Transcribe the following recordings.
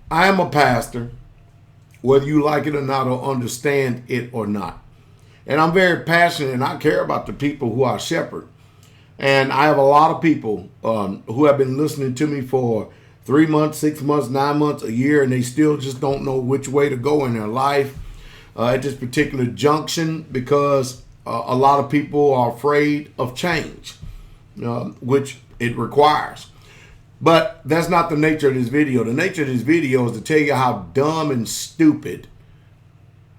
I am a pastor, whether you like it or not or understand it or not. And I'm very passionate and I care about the people who I shepherd. And I have a lot of people who have been listening to me for 3 months, 6 months, 9 months, a year, and they still just don't know which way to go in their life at this particular junction because a lot of people are afraid of change, which it requires. But that's not the nature of this video. The nature of this video is to tell you how dumb and stupid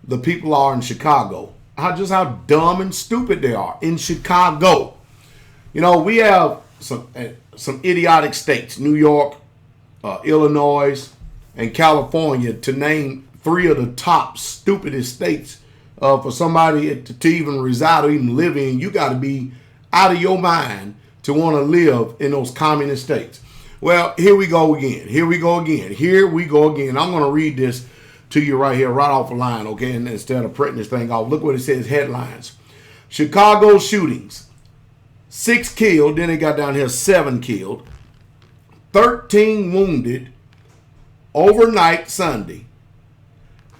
the people are in Chicago. How dumb and stupid they are in Chicago. We have some idiotic states, New York, Illinois, and California, to name three of the top stupidest states for somebody to even reside or even live in. You got to be out of your mind to want to live in those communist states. Well, here we go again. I'm going to read this to you right here, right off the line, okay? And instead of printing this thing off, look what it says, headlines. Chicago shootings. 6 killed, then they got down here 7 killed. 13 wounded overnight Sunday.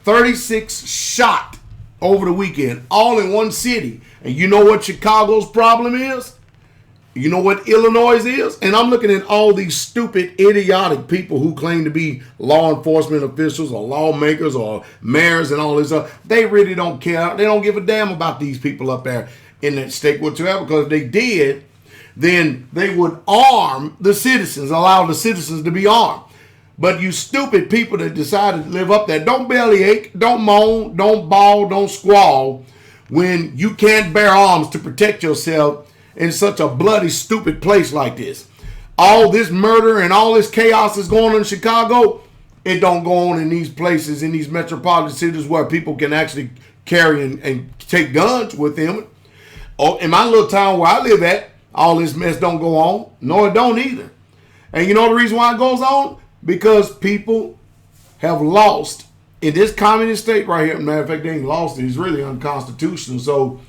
36 shot over the weekend, all in one city. And you know what Chicago's problem is? You know what Illinois is? And I'm looking at all these stupid, idiotic people who claim to be law enforcement officials or lawmakers or mayors and all this stuff. They really don't care. They don't give a damn about these people up there in that state whatsoever, because if they did, then they would arm the citizens, allow the citizens to be armed. But you stupid people that decided to live up there, don't bellyache, don't moan, don't bawl, don't squall when you can't bear arms to protect yourself in such a bloody, stupid place like this. All this murder and all this chaos is going on in Chicago. It don't go on in these places, in these metropolitan cities where people can actually carry and take guns with them. Oh, in my little town where I live at, all this mess don't go on. No, it don't either. And you know the reason why it goes on? Because people have lost in this communist state right here. Matter of fact, they ain't lost it. It's really unconstitutional. So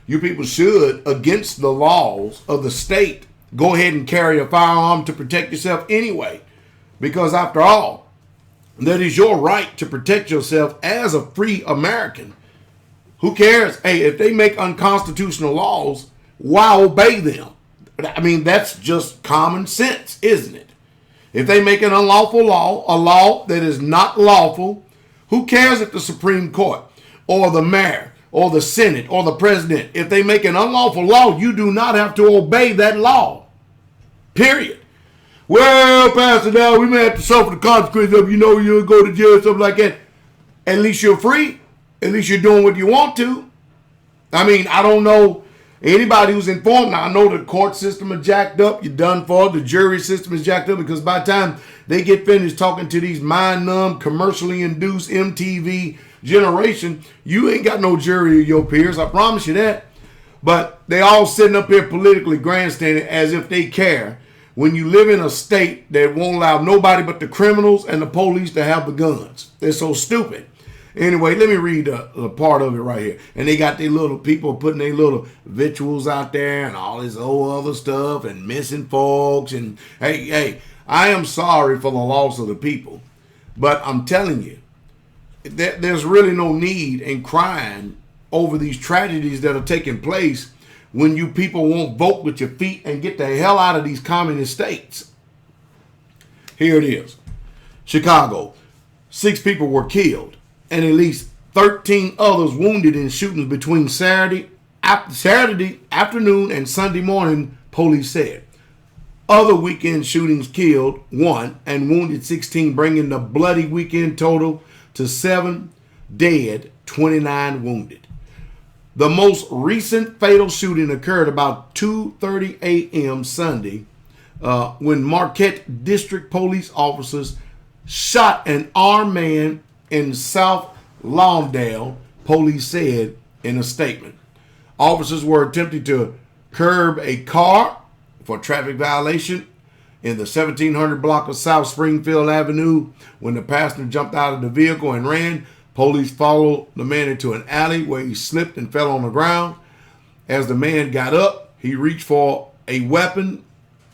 you people should, against the laws of the state, go ahead and carry a firearm to protect yourself anyway. Because after all, that is your right to protect yourself as a free American. Who cares? Hey, if they make unconstitutional laws, why obey them? I mean, that's just common sense, isn't it? If they make an unlawful law, a law that is not lawful, who cares if the Supreme Court or the mayor or the Senate or the president, if they make an unlawful law, you do not have to obey that law. Period. Well, Pastor, now we may have to suffer the consequences of, you'll go to jail or something like that. At least you're free. At least you're doing what you want to. I mean, I don't know anybody who's informed. Now, I know the court system is jacked up. You're done for. The jury system is jacked up, because by the time they get finished talking to these mind-numb, commercially induced MTV generation, you ain't got no jury of your peers. I promise you that. But they all sitting up here politically grandstanding as if they care, when you live in a state that won't allow nobody but the criminals and the police to have the guns. They're so stupid. Anyway, let me read a part of it right here. And they got their little people putting their little victuals out there and all this old other stuff and missing folks. And hey, I am sorry for the loss of the people. But I'm telling you, there's really no need in crying over these tragedies that are taking place when you people won't vote with your feet and get the hell out of these communist states. Here it is. Chicago. 6 people were killed and at least 13 others wounded in shootings between Saturday afternoon and Sunday morning, police said. Other weekend shootings killed 1 and wounded 16, bringing the bloody weekend total to 7 dead, 29 wounded. The most recent fatal shooting occurred about 2:30 a.m. Sunday when Marquette District Police officers shot an armed man in South Lawndale, police said in a statement. Officers were attempting to curb a car for traffic violation in the 1700 block of South Springfield Avenue. When the passenger jumped out of the vehicle and ran, police followed the man into an alley where he slipped and fell on the ground. As the man got up, he reached for a weapon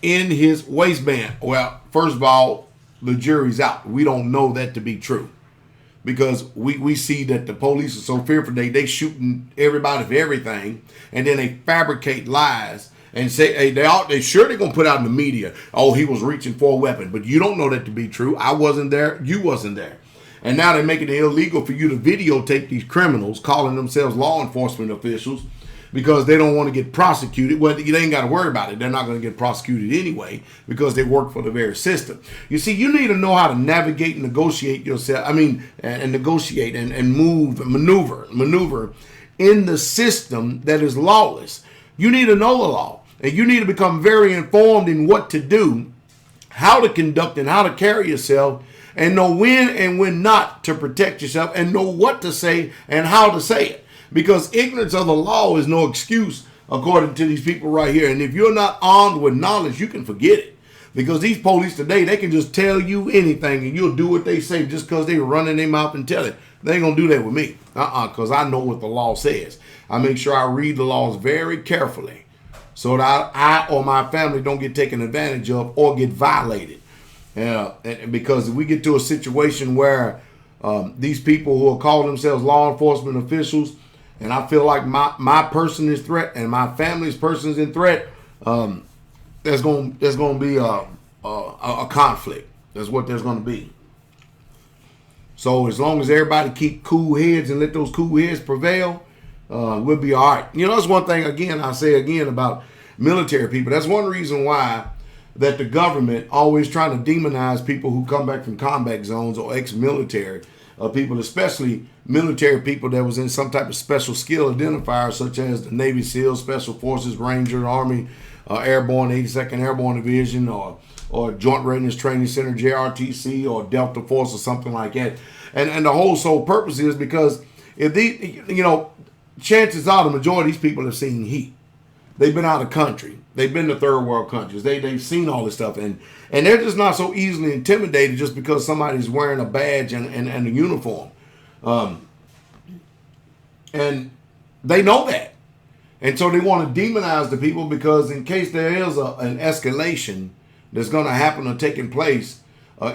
in his waistband. Well, first of all, the jury's out. We don't know that to be true. Because we see that the police are so fearful, they shooting everybody for everything, and then they fabricate lies and say, hey, they sure they're gonna put out in the media, oh, he was reaching for a weapon, but you don't know that to be true. I wasn't there, you wasn't there, and now they're making it illegal for you to videotape these criminals calling themselves law enforcement officials because they don't want to get prosecuted. Well, they ain't got to worry about it. They're not going to get prosecuted anyway because they work for the very system. You see, you need to know how to navigate and negotiate yourself. And negotiate and maneuver in the system that is lawless. You need to know the law, and you need to become very informed in what to do, how to conduct and how to carry yourself, and know when and when not to protect yourself, and know what to say and how to say it. Because ignorance of the law is no excuse, according to these people right here. And if you're not armed with knowledge, you can forget it. Because these police today, they can just tell you anything and you'll do what they say just because they're running their mouth and tell it. They ain't going to do that with me. Because I know what the law says. I make sure I read the laws very carefully so that I or my family don't get taken advantage of or get violated. And because if we get to a situation where these people who are calling themselves law enforcement officials, and I feel like my person is threat and my family's person is in threat, there's going to be a conflict. That's what there's going to be. So as long as everybody keep cool heads and let those cool heads prevail, we'll be all right. You know, that's one thing, again, I say again about military people. That's one reason why that the government always trying to demonize people who come back from combat zones or ex-military people, especially military people that was in some type of special skill identifier, such as the Navy SEALs, Special Forces, Ranger, Army, Airborne, 82nd Airborne Division, or Joint Readiness Training Center, JRTC, or Delta Force, or something like that. And the whole sole purpose is because if chances are the majority of these people have seen heat. They've been out of country. They've been to third world countries. They've seen all this stuff. And they're just not so easily intimidated just because somebody's wearing a badge and a uniform. And they know that. And so they want to demonize the people because in case there is an escalation that's going to happen or taking place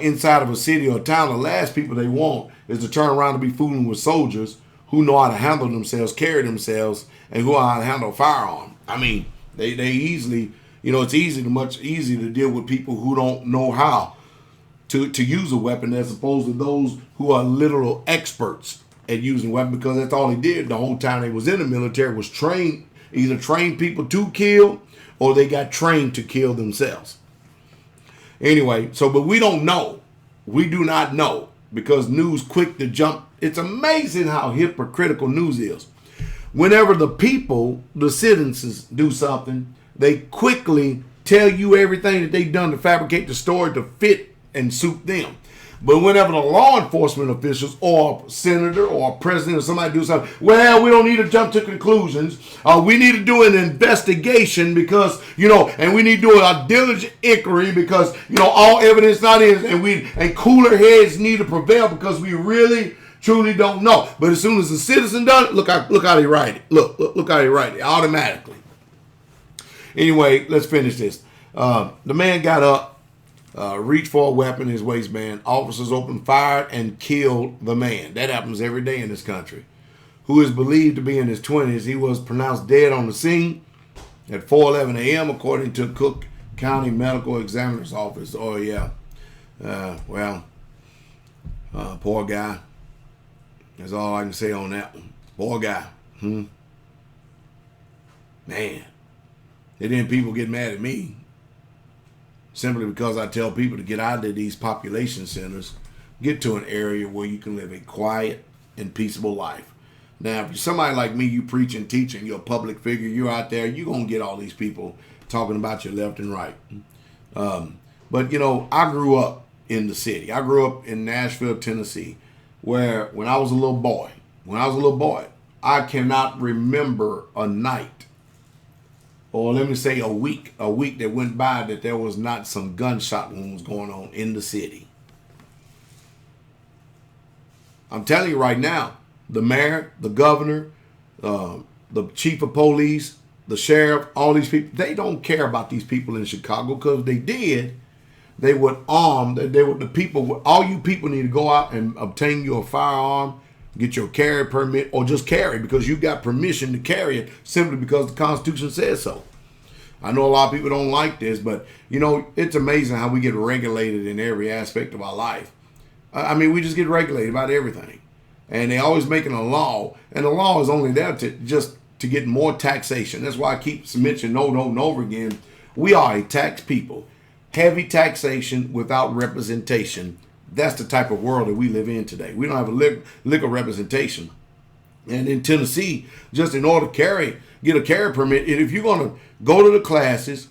inside of a city or a town, the last people they want is to turn around and be fooling with soldiers who know how to handle themselves, carry themselves, and who know how to handle a firearm. I mean, they easily, it's much easier to deal with people who don't know how to use a weapon as opposed to those who are literal experts at using weapons, because that's all they did the whole time they was in the military was either train people to kill or they got trained to kill themselves. Anyway, but we don't know. We do not know because news quick to jump. It's amazing how hypocritical news is. Whenever the people, the citizens, do something, they quickly tell you everything that they've done to fabricate the story to fit and suit them. But whenever the law enforcement officials or a senator or a president or somebody do something, well, we don't need to jump to conclusions. We need to do an investigation because, and we need to do a diligent inquiry because, all evidence not in, and cooler heads need to prevail because we really truly don't know. But as soon as the citizen does it, look how they write it. Look how they write it automatically. Anyway, let's finish this. The man got up, reached for a weapon in his waistband. Officers opened fire and killed the man. That happens every day in this country. Who is believed to be in his 20s. He was pronounced dead on the scene at 4:11 a.m. according to Cook County Medical Examiner's Office. Oh yeah, poor guy. That's all I can say on that one. Poor guy. Man. And then people get mad at me simply because I tell people to get out of these population centers, get to an area where you can live a quiet and peaceable life. Now, if you're somebody like me, you preach and teach and you're a public figure, you're out there, you're going to get all these people talking about you left and right. But, I grew up in the city. I grew up in Nashville, Tennessee, where when I was a little boy, I cannot remember a night, or let me say a week that went by that there was not some gunshot wounds going on in the city. I'm telling you right now, the mayor, the governor, the chief of police, the sheriff, all these people, they don't care about these people in Chicago, because if they did, they would arm. The people. All you people need to go out and obtain your firearm, get your carry permit, or just carry because you got permission to carry it simply because the Constitution says so. I know a lot of people don't like this, but it's amazing how we get regulated in every aspect of our life. I mean, we just get regulated about everything, and they're always making a law, and the law is only there to get more taxation. That's why I keep mentioning over and over again. We are a tax people. Heavy taxation without representation. That's the type of world that we live in today. We don't have a lick of representation. And in Tennessee, just in order to get a carry permit, and if you're going to go to the classes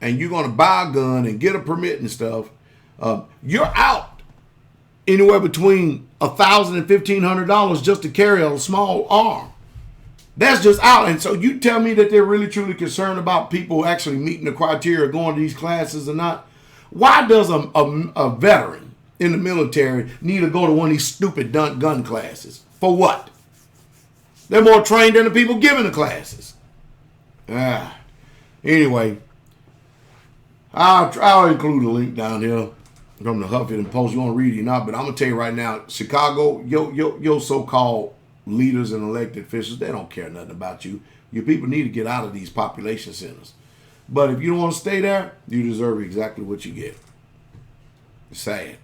and you're going to buy a gun and get a permit and stuff, you're out anywhere between $1,000 and $1,500 just to carry a small arm. That's just out. And so you tell me that they're really truly concerned about people actually meeting the criteria of going to these classes or not? Why does a veteran in the military need to go to one of these stupid gun classes? For what? They're more trained than the people giving the classes. Anyway, I'll include a link down here from the Huffington Post. You want to read it or not, but I'm going to tell you right now, Chicago, your so-called leaders and elected officials, they don't care nothing about you. Your people need to get out of these population centers. But if you don't want to stay there, you deserve exactly what you get. It's sad.